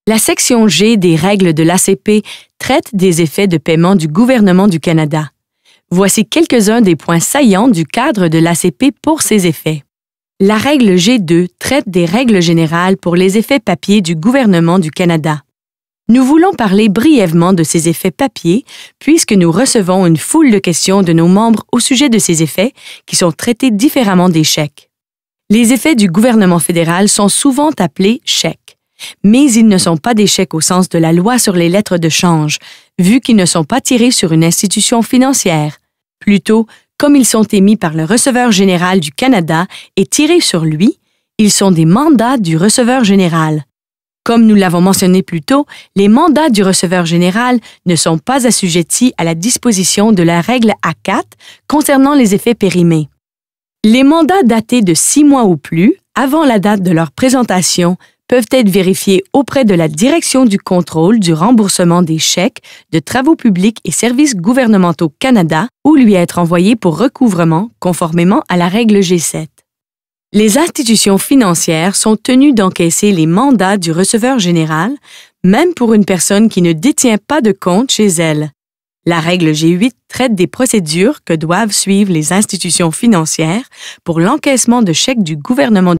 La section G des règles de l'ACP traite des effets de paiement du gouvernement du Canada. Voici quelques-uns des points saillants du cadre de l'ACP pour ces effets. La règle G2 traite des règles générales pour les effets papier du gouvernement du Canada. Nous voulons parler brièvement de ces effets papier puisque nous recevons une foule de questions de nos membres au sujet de ces effets qui sont traités différemment des chèques. Les effets du gouvernement fédéral sont souvent appelés chèques, mais ils ne sont pas des chèques au sens de la loi sur les lettres de change, vu qu'ils ne sont pas tirés sur une institution financière. Plutôt, comme ils sont émis par le receveur général du Canada et tirés sur lui, ils sont des mandats du receveur général. Comme nous l'avons mentionné plus tôt, les mandats du receveur général ne sont pas assujettis à la disposition de la règle A4 concernant les effets périmés. Les mandats datés de 6 mois ou plus, avant la date de leur présentation, peuvent être vérifiés auprès de la Direction du contrôle du remboursement des chèques de travaux publics et services gouvernementaux Canada ou lui être envoyés pour recouvrement conformément à la règle G7. Les institutions financières sont tenues d'encaisser les mandats du receveur général, même pour une personne qui ne détient pas de compte chez elle. La règle G8 traite des procédures que doivent suivre les institutions financières pour l'encaissement de chèques du gouvernement